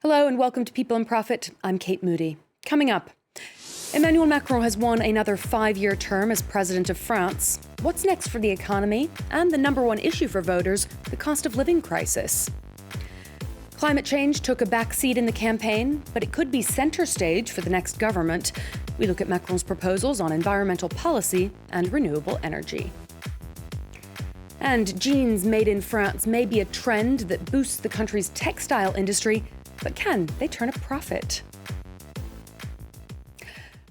Hello and welcome to People and Profit. I'm Kate Moody. Coming up, Emmanuel Macron has won another 5-year term as president of France. What's next for the economy? And the number one issue for voters, the cost of living crisis. Climate change took a backseat in the campaign, but it could be center stage for the next government. We look at Macron's proposals on environmental policy and renewable energy. And jeans made in France may be a trend that boosts the country's textile industry, but can they turn a profit?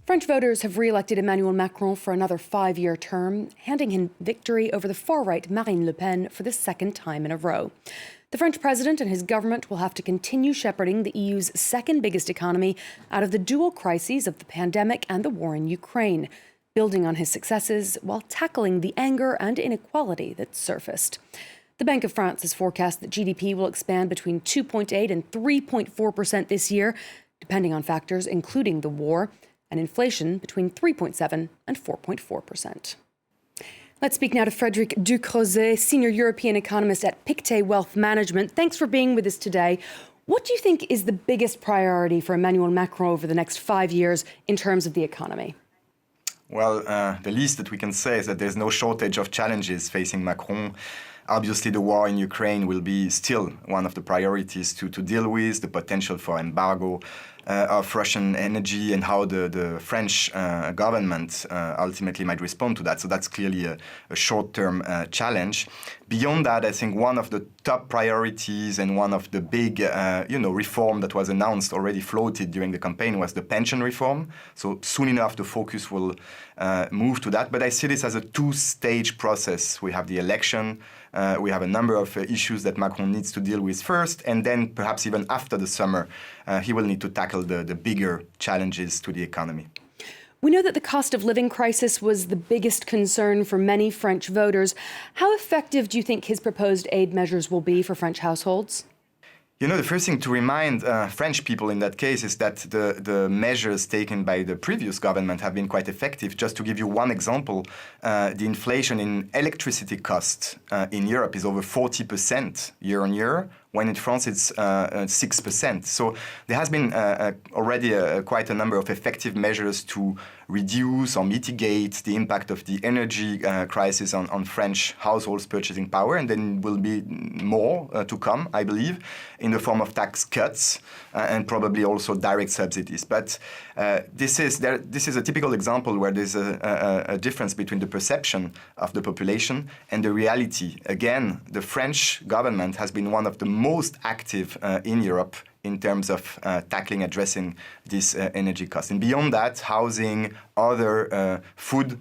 French voters have re-elected Emmanuel Macron for another 5-year term, handing him victory over the far-right Marine Le Pen for the second time in a row. The French president and his government will have to continue shepherding the EU's second biggest economy out of the dual crises of the pandemic and the war in Ukraine, building on his successes while tackling the anger and inequality that's surfaced. The Bank of France has forecast that GDP will expand between 2.8 and 3.4% this year, depending on factors including the war, and inflation between 3.7 and 4.4%. Let's speak now to Frederik Ducrozet, Senior European Economist at Pictet Wealth Management. Thanks for being with us today. What do you think is the biggest priority for Emmanuel Macron over the next 5 years in terms of the economy? Well, the least that we can say is that there's no shortage of challenges facing Macron. Obviously, the war in Ukraine will be still one of the priorities to deal with, the potential for embargo of Russian energy and how the French government ultimately might respond to that. So that's clearly a short-term challenge. Beyond that, I think one of the top priorities and one of the big reform that was announced, already floated during the campaign, was the pension reform. So soon enough, the focus will move to that. But I see this as a two-stage process. We have the election. We have a number of issues that Macron needs to deal with first, and then perhaps even after the summer, he will need to tackle the bigger challenges to the economy. We know that the cost of living crisis was the biggest concern for many French voters. How effective do you think his proposed aid measures will be for French households? You know, the first thing to remind French people in that case is that the measures taken by the previous government have been quite effective. Just to give you one example, the inflation in electricity costs in Europe is over 40% year on year, when in France it's 6%. So there has been already quite a number of effective measures to reduce or mitigate the impact of the energy crisis on French households' purchasing power, and then will be more to come, I believe, in the form of tax cuts and probably also direct subsidies. But this is a typical example where there's a difference between the perception of the population and the reality. Again, the French government has been one of the most active in Europe in terms of addressing this energy cost. And beyond that, housing, other food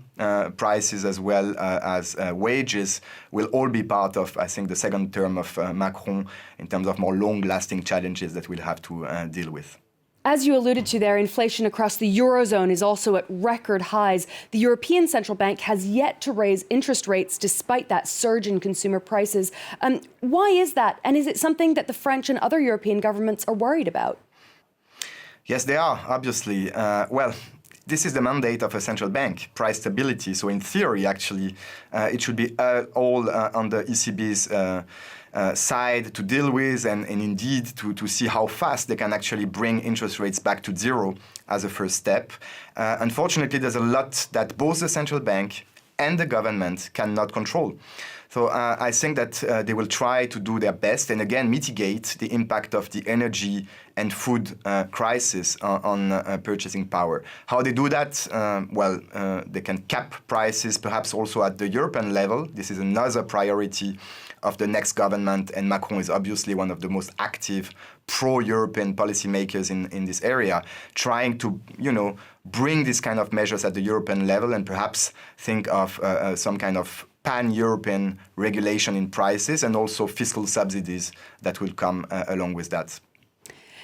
prices as well as wages will all be part of, I think, the second term of Macron in terms of more long-lasting challenges that we'll have to deal with. As you alluded to there, inflation across the Eurozone is also at record highs. The European Central Bank has yet to raise interest rates despite that surge in consumer prices. Why is that? And is it something that the French and other European governments are worried about? Yes, they are, obviously. This is the mandate of a central bank, price stability. So in theory, actually, it should be all on the ECB's side to deal with and indeed to see how fast they can actually bring interest rates back to zero as a first step. Unfortunately, there's a lot that both the central bank and the government cannot control. So I think that they will try to do their best and again mitigate the impact of the energy and food crisis on purchasing power. How they do that? They can cap prices perhaps also at the European level. This is another priority of the next government, and Macron is obviously one of the most active pro-European policymakers in this area, trying to, bring these kind of measures at the European level and perhaps think of some kind of pan-European regulation in prices and also fiscal subsidies that will come along with that.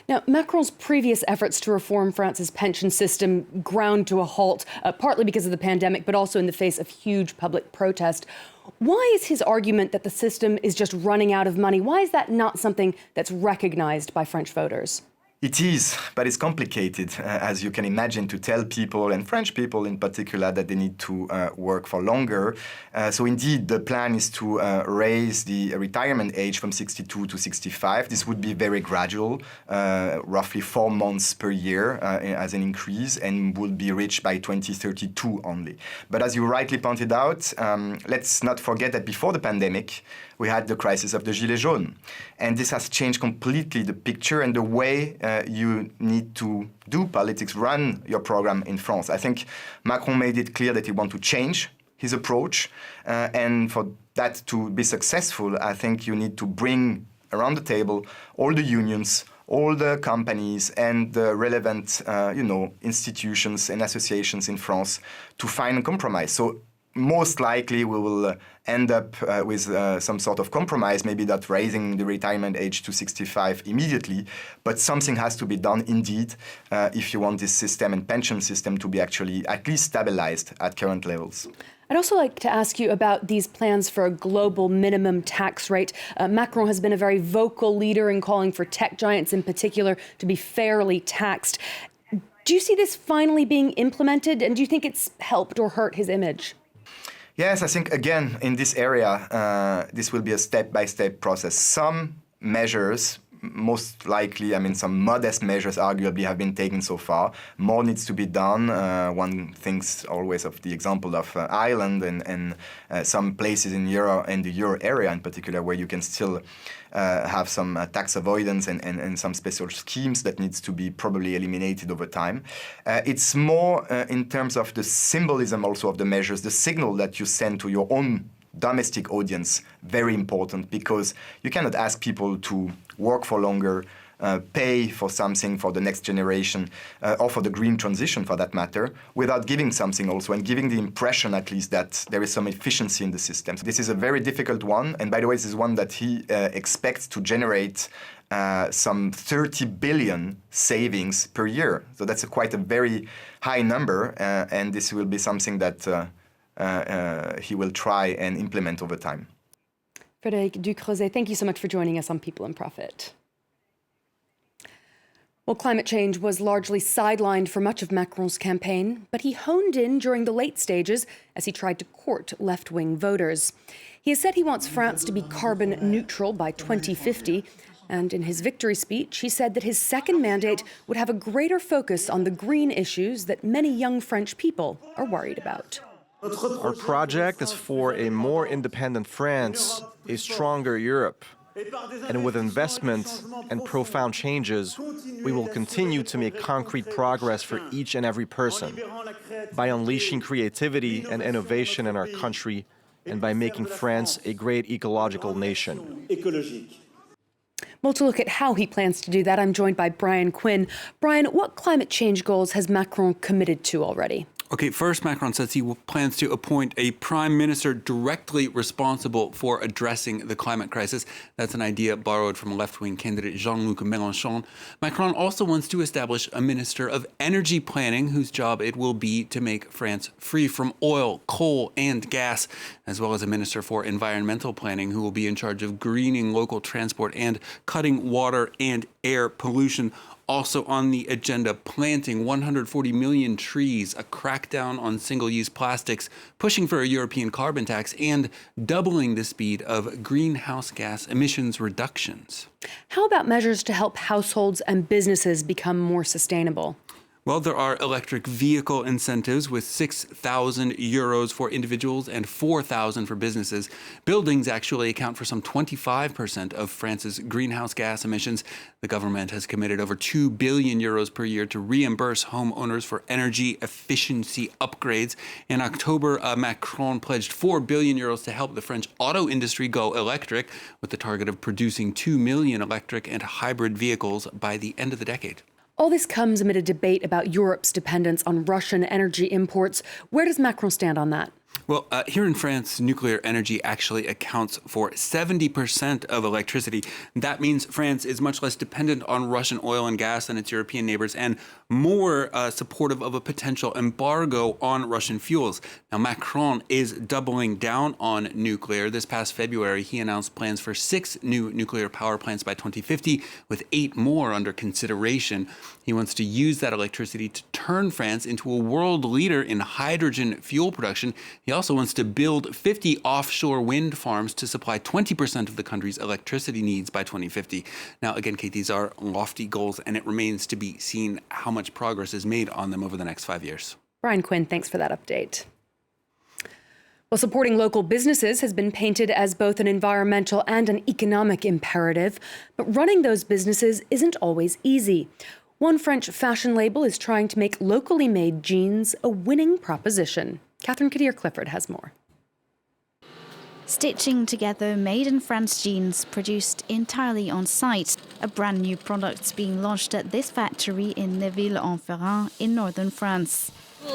Now, Macron's previous efforts to reform France's pension system ground to a halt, partly because of the pandemic, but also in the face of huge public protest. Why is his argument that the system is just running out of money? Why is that not something that's recognized by French voters? It is, but it's complicated, as you can imagine, to tell people, and French people in particular, that they need to work for longer. So indeed, the plan is to raise the retirement age from 62 to 65. This would be very gradual, roughly 4 months per year as an increase, and will be reached by 2032 only. But as you rightly pointed out, let's not forget that before the pandemic, we had the crisis of the Gilets jaunes. And this has changed completely the picture and the way you need to do politics, run your program in France. I think Macron made it clear that he wants to change his approach. And for that to be successful, I think you need to bring around the table all the unions, all the companies and the relevant institutions and associations in France to find a compromise. So most likely we will end up with some sort of compromise, maybe not raising the retirement age to 65 immediately, but something has to be done indeed if you want this system and pension system to be actually at least stabilized at current levels. I'd also like to ask you about these plans for a global minimum tax rate. Macron has been a very vocal leader in calling for tech giants in particular to be fairly taxed. Do you see this finally being implemented, and do you think it's helped or hurt his image? Yes, I think, again, in this area, this will be a step-by-step process. Some measures, most likely, some modest measures arguably have been taken so far. More needs to be done. One thinks always of the example of Ireland and some places in the euro area in particular, where you can still have some tax avoidance and some special schemes that needs to be probably eliminated over time. It's more in terms of the symbolism also of the measures, the signal that you send to your own domestic audience, very important, because you cannot ask people to work for longer, pay for something for the next generation, or for the green transition for that matter, without giving something also and giving the impression at least that there is some efficiency in the system. So this is a very difficult one, and by the way, this is one that he expects to generate some 30 billion savings per year. So that's quite a very high number, and this will be something that he will try and implement over time. Frederik Ducrozet, thank you so much for joining us on People and Profit. Well, climate change was largely sidelined for much of Macron's campaign, but he honed in during the late stages as he tried to court left-wing voters. He has said he wants France to be carbon neutral by 2050, and in his victory speech, he said that his second mandate would have a greater focus on the green issues that many young French people are worried about. Our project is for a more independent France, a stronger Europe. And with investment and profound changes, we will continue to make concrete progress for each and every person by unleashing creativity and innovation in our country and by making France a great ecological nation. Well, to look at how he plans to do that, I'm joined by Brian Quinn. Brian, what climate change goals has Macron committed to already? Okay, first, Macron says he plans to appoint a prime minister directly responsible for addressing the climate crisis. That's an idea borrowed from left-wing candidate Jean-Luc Mélenchon. Macron also wants to establish a minister of energy planning, whose job it will be to make France free from oil, coal, and gas, as well as a minister for environmental planning, who will be in charge of greening local transport and cutting water and air pollution. Also on the agenda, planting 140 million trees, a crackdown on single-use plastics, pushing for a European carbon tax, and doubling the speed of greenhouse gas emissions reductions. How about measures to help households and businesses become more sustainable? Well, there are electric vehicle incentives with 6,000 euros for individuals and 4,000 for businesses. Buildings actually account for some 25% of France's greenhouse gas emissions. The government has committed over 2 billion euros per year to reimburse homeowners for energy efficiency upgrades. In October, Macron pledged 4 billion euros to help the French auto industry go electric, with the target of producing 2 million electric and hybrid vehicles by the end of the decade. All this comes amid a debate about Europe's dependence on Russian energy imports. Where does Macron stand on that? Well, here in France, nuclear energy actually accounts for 70% of electricity. That means France is much less dependent on Russian oil and gas than its European neighbors and more supportive of a potential embargo on Russian fuels. Now, Macron is doubling down on nuclear. This past February, he announced plans for 6 new nuclear power plants by 2050, with 8 more under consideration. He wants to use that electricity to turn France into a world leader in hydrogen fuel production. He also wants to build 50 offshore wind farms to supply 20% of the country's electricity needs by 2050. Now, again, Kate, these are lofty goals, and it remains to be seen how much progress is made on them over the next 5 years. Brian Quinn, thanks for that update. Well, supporting local businesses has been painted as both an environmental and an economic imperative, but running those businesses isn't always easy. One French fashion label is trying to make locally made jeans a winning proposition. Catherine Kadir-Clifford has more. Stitching together made-in-France jeans produced entirely on site. A brand new product's being launched at this factory in Neuville-en-Ferrand in northern France. We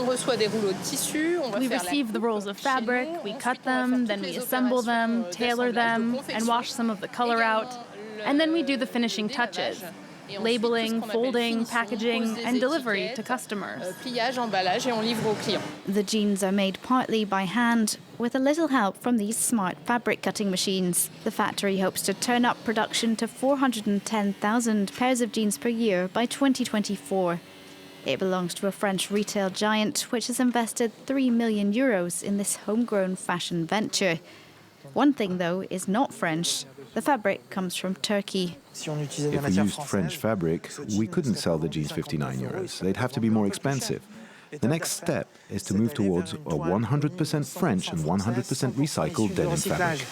receive the rolls of fabric, we cut them, then we assemble them, tailor them, and wash some of the color out. And then we do the finishing touches: labeling, folding, packaging, and delivery to customers. The jeans are made partly by hand, with a little help from these smart fabric cutting machines. The factory hopes to turn up production to 410,000 pairs of jeans per year by 2024. It belongs to a French retail giant, which has invested €3 million in this homegrown fashion venture. One thing, though, is not French. The fabric comes from Turkey. If we used French fabric, we couldn't sell the jeans €59. They'd have to be more expensive. The next step is to move towards a 100% French and 100% recycled denim fabric.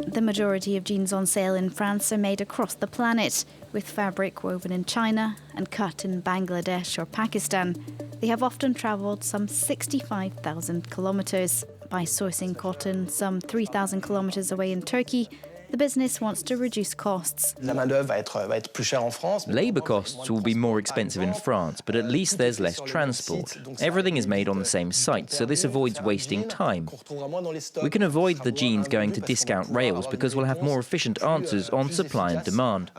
The majority of jeans on sale in France are made across the planet, with fabric woven in China and cut in Bangladesh or Pakistan. They have often travelled some 65,000 kilometres. By sourcing cotton some 3,000 kilometres away in Turkey, the business wants to reduce costs. Labour costs will be more expensive in France, but at least there's less transport. Everything is made on the same site, so this avoids wasting time. We can avoid the jeans going to discount rails because we'll have more efficient answers on supply and demand.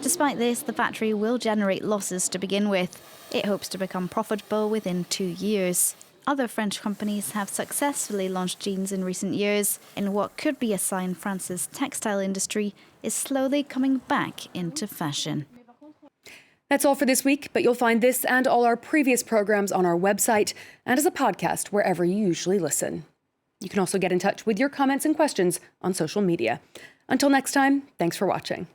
Despite this, the factory will generate losses to begin with. It hopes to become profitable within 2 years. Other French companies have successfully launched jeans in recent years, in what could be a sign France's textile industry is slowly coming back into fashion. That's all for this week, but you'll find this and all our previous programs on our website and as a podcast wherever you usually listen. You can also get in touch with your comments and questions on social media. Until next time, thanks for watching.